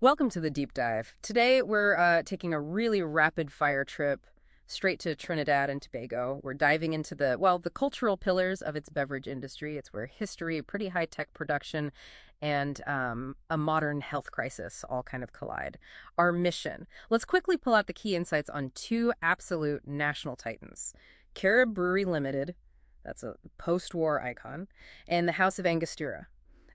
Welcome to the deep dive. Today we're taking a really rapid fire trip straight to Trinidad and Tobago. We're diving into the cultural pillars of its beverage industry. It's where history, pretty high-tech production, and a modern health crisis all kind of collide. Our mission. Let's quickly pull out the key insights on two absolute national titans. Carib Brewery Limited, that's a post-war icon, and the House of Angostura.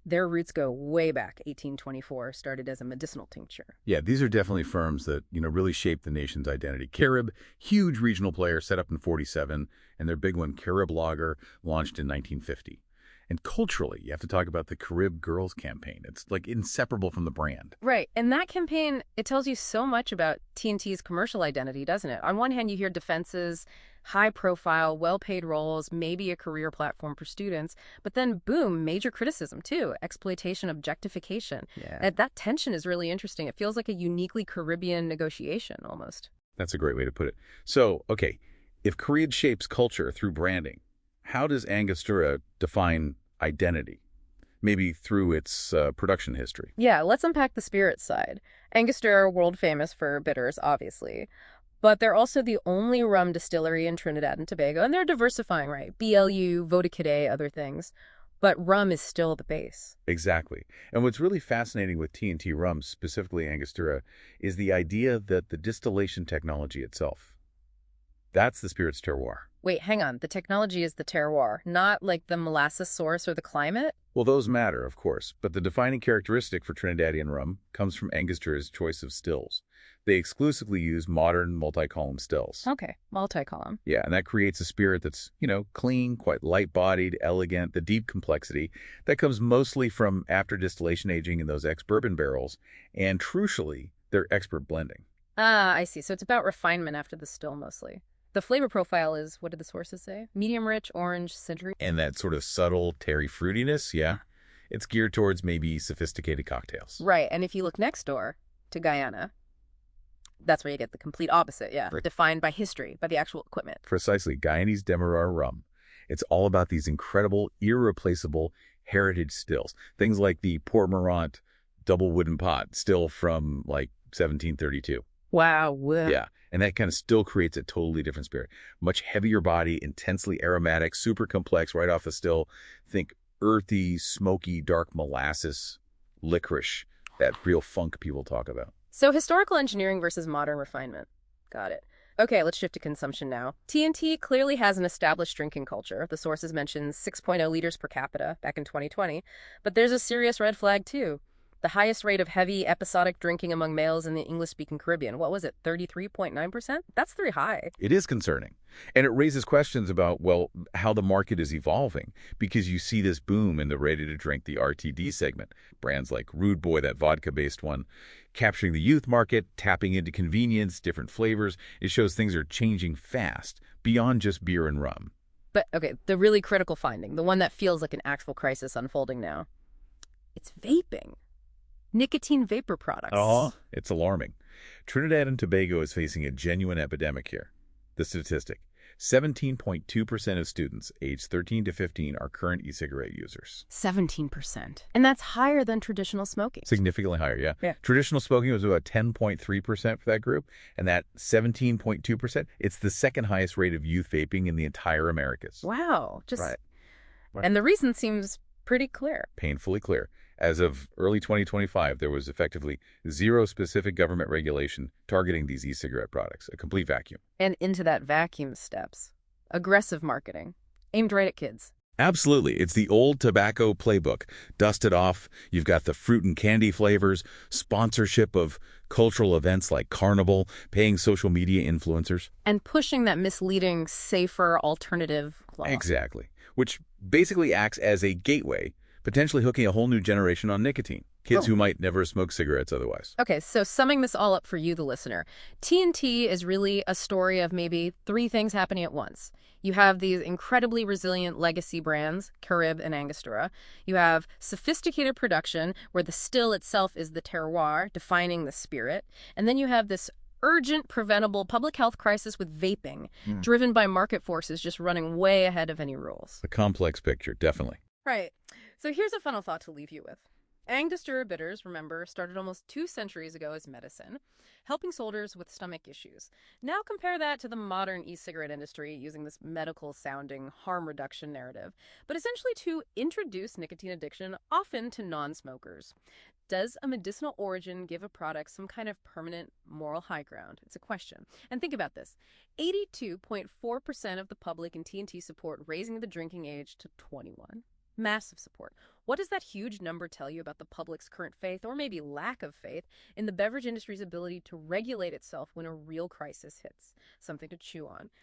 Their roots go way back, 1824, started as a medicinal tincture. Yeah, these are definitely firms that, really shaped the nation's identity. Carib, huge regional player, set up in 47, and their big one, Carib Lager, launched in 1950. And culturally, you have to talk about the Carib Girls campaign. It's like inseparable from the brand. Right. And that campaign, it tells you so much about T&T's commercial identity, doesn't it? On one hand, you hear defenses, high profile, well-paid roles, maybe a career platform for students. But then, boom, major criticism, too. Exploitation, objectification. Yeah. And that tension is really interesting. It feels like a uniquely Caribbean negotiation, almost. That's a great way to put it. So, okay, if Carib shapes culture through branding, how does Angostura define identity? Maybe through its production history. Yeah, let's unpack the spirit side. Angostura are world famous for bitters, obviously. But they're also the only rum distillery in Trinidad and Tobago, and they're diversifying, right? BLU, Vodka, other things. But rum is still the base. Exactly. And what's really fascinating with T&T rum, specifically Angostura, is the idea that the distillation technology itself, that's the spirit's terroir. Wait, hang on. The technology is the terroir, not like the molasses source or the climate? Well, those matter, of course, but the defining characteristic for Trinidadian rum comes from Angostura's choice of stills. They exclusively use modern multi-column stills. Okay, multi-column. Yeah, and that creates a spirit that's, clean, quite light-bodied, elegant, the deep complexity that comes mostly from after distillation aging in those ex-bourbon barrels, and crucially, their expert blending. Ah, I see. So it's about refinement after the still mostly. The flavor profile is, what did the sources say? Medium rich, orange, citrus. And that sort of subtle terry fruitiness, yeah, it's geared towards maybe sophisticated cocktails. Right, and if you look next door to Guyana, that's where you get the complete opposite, yeah. Right. Defined by history, by the actual equipment. Precisely, Guyanese Demerara rum. It's all about these incredible, irreplaceable heritage stills. Things like the Port Morant double wooden pot, still from like 1732. Wow. Yeah, and that kind of still creates a totally different spirit. Much heavier body, intensely aromatic, super complex right off the still. Think earthy, smoky, dark molasses, licorice, that real funk people talk about. So historical engineering versus modern refinement. Got it. Okay, let's shift to consumption now. T&T clearly has an established drinking culture. The sources mention 6.0 liters per capita back in 2020. But there's a serious red flag, too. The highest rate of heavy episodic drinking among males in the English-speaking Caribbean. What was it, 33.9%? That's very high. It is concerning. And it raises questions about, how the market is evolving, because you see this boom in the ready-to-drink, the RTD segment. Brands like Rude Boy, that vodka-based one, capturing the youth market, tapping into convenience, different flavors. It shows things are changing fast, beyond just beer and rum. But, okay, the really critical finding, the one that feels like an actual crisis unfolding now, it's vaping. Nicotine vapor products. Oh, it's alarming. Trinidad and Tobago is facing a genuine epidemic here. The statistic, 17.2% of students aged 13 to 15 are current e-cigarette users. 17%. And that's higher than traditional smoking. Significantly higher, yeah. Traditional smoking was about 10.3% for that group, and that 17.2%, it's the second highest rate of youth vaping in the entire Americas. Wow. Right. And the reason seems pretty clear. Painfully clear. As of early 2025, there was effectively zero specific government regulation targeting these e-cigarette products, a complete vacuum. And into that vacuum steps aggressive marketing, aimed right at kids. Absolutely. It's the old tobacco playbook. Dust it off. You've got the fruit and candy flavors, sponsorship of cultural events like Carnival, paying social media influencers. And pushing that misleading, safer alternative law. Exactly. Which basically acts as a gateway, potentially hooking a whole new generation on nicotine. Kids who might never smoke cigarettes otherwise. Okay, so summing this all up for you, the listener, T&T is really a story of maybe three things happening at once. You have these incredibly resilient legacy brands, Carib and Angostura. You have sophisticated production, where the still itself is the terroir, defining the spirit. And then you have this urgent, preventable public health crisis with vaping, driven by market forces just running way ahead of any rules. A complex picture, definitely. Right. So here's a final thought to leave you with. Angostura bitters, remember, started almost 2 centuries ago as medicine, helping soldiers with stomach issues. Now compare that to the modern e-cigarette industry using this medical-sounding harm reduction narrative, but essentially to introduce nicotine addiction often to non-smokers. Does a medicinal origin give a product some kind of permanent moral high ground? It's a question. And think about this. 82.4% of the public in TNT support raising the drinking age to 21. Massive support. What does that huge number tell you about the public's current faith, or maybe lack of faith, in the beverage industry's ability to regulate itself when a real crisis hits? Something to chew on.